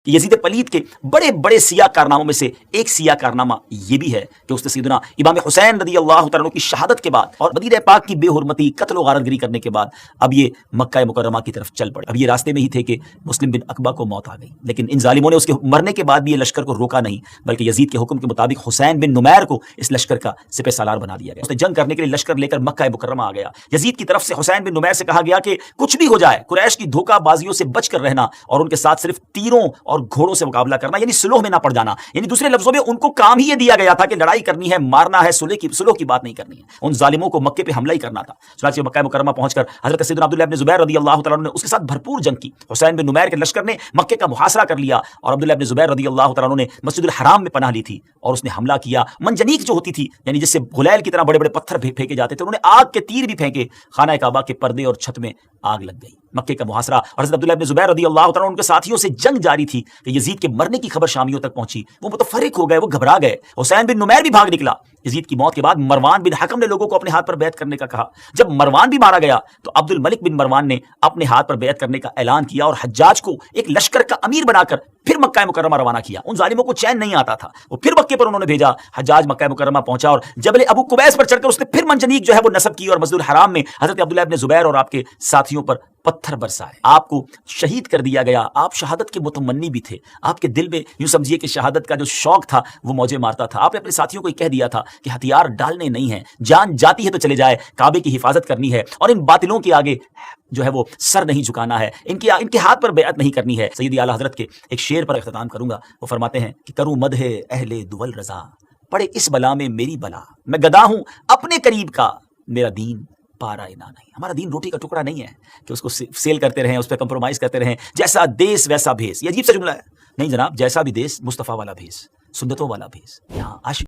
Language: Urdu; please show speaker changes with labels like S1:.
S1: کہ یزید پلید کے بڑے بڑے سیاہ کارناموں میں سے ایک سیاہ کارنامہ یہ بھی ہے کہ اس نے سیدنا امام حسین رضی اللہ تعالیٰ عنہ کی شہادت کے بعد اور مدینہ پاک کی بے حرمتی، قتل و غارت گری کرنے کے بعد اب یہ مکہ مکرمہ کی طرف چل پڑے۔ اب یہ راستے میں ہی تھے کہ مسلم بن عقبہ کو موت آ گئی، لیکن ان ظالموں نے اس کے مرنے کے بعد بھی یہ لشکر کو روکا نہیں، بلکہ یزید کے حکم کے مطابق حسین بن نمیر کو اس لشکر کا سپہ سالار بنا دیا گیا۔ اس نے جنگ کرنے کے لیے لشکر لے کر مکہ مکرمہ آ گیا۔ یزید کی طرف سے حسین بن نمیر سے کہا گیا کہ کچھ بھی ہو جائے قریش کی دھوکہ بازیوں سے بچ کر رہنا اور ان کے ساتھ صرف تیروں اور گھوڑوں سے مقابلہ کرنا، یعنی سلوح میں نہ پڑ جانا۔ یعنی دوسرے لفظوں میں ان کو کام ہی یہ دیا گیا تھا کہ لڑائی کرنی ہے، مارنا ہے، سلوح کی بات نہیں کرنی ہے، ان ظالموں کو مکے پہ حملہ ہی کرنا تھا۔ چنانچہ مکہ مکرمہ پہنچ کر حضرت سیدنا عبداللہ بن زبیر رضی اللہ تعالیٰ عنہ نے اس کے ساتھ بھرپور جنگ کی۔ حسین بن نمیر کے لشکر نے مکے کا محاصرہ کر لیا اور عبداللہ بن زبیر رضی اللہ تعالیٰ عنہ نے مسجد الحرام میں پناہ لی تھی اور اس نے حملہ کیا۔ منجنیق جو ہوتی تھی، یعنی جس سے غلیل کی طرح بڑے بڑے پتھر پھینکے جاتے تھے، انہوں نے آگ کے تیر بھی پھینکے، خانہ کعبہ کے پردے اور چھت میں آگ لگ گئی۔ مکے کا محاصرہ اور حضرت عبداللہ بن زبیر رضی اللہ تعالیٰ عنہ ان کے ساتھیوں سے جنگ جاری تھی کہ یزید کے مرنے کی خبر شامیوں تک پہنچی، وہ متفرق ہو گئے، وہ گھبرا گئے۔ حسین بن نمیر بھی بھاگ نکلا۔ یزید کی موت کے بعد مروان بن حکم نے لوگوں کو اپنے ہاتھ پر بیعت کرنے کا کہا۔ جب مروان بھی مارا گیا تو عبد الملک بن مروان نے اپنے ہاتھ پر بیعت کرنے کا اعلان کیا اور حجاج کو ایک لشکر کا امیر بنا کر پھر مکہ مکرمہ روانہ کیا۔ ان ظالموں کو چین نہیں آتا تھا، وہ پھر مکے پر انہوں نے بھیجا۔ حجاج مکہ مکرمہ پہنچا اور جبل ابو قبیس پر چڑھ کر اس نے پھر منجنیق جو ہے وہ نصب کی اور مسجد الحرام میں حضرت عبداللہ بن زبیر اور آپ کے ساتھیوں پر پتھر برسائے۔ آپ کو شہید کر دیا گیا۔ آپ شہادت کے متمنی بھی تھے، آپ کے دل میں یوں سمجھیے کہ شہادت کا جو شوق تھا وہ موجیں مارتا تھا۔ آپ نے اپنے ساتھیوں کو یہ کہہ دیا تھا کہ ہتھیار ڈالنے نہیں ہیں، جان جاتی ہے تو چلے جائے، کعبے کی حفاظت کرنی ہے اور ان باطلوں کے آگے جو ہے وہ سر نہیں جھکانا ہے، ان کے ہاتھ پر بیعت نہیں کرنی ہے۔ سیدی اعلیٰ حضرت کے ایک شعر پر اختتام کروں گا۔ وہ فرماتے ہیں کہ کروں مدح اہل دول رضا، پڑے اس بلا میں میری بلا، میں گدا ہوں اپنے قریب کا، میرا دین پارا انا نہیں۔ ہمارا دین روٹی کا ٹکڑا نہیں ہے کہ اس کو سیل کرتے رہیں، اس پہ کمپرومائز کرتے رہیں، جیسا دیس ویسا بھیس۔ یہ عجیب سا جملہ ہے، نہیں جناب، جیسا بھی دیس مصطفیٰ والا بھیس، سنتوں والا بھیس۔ یہاں عاشق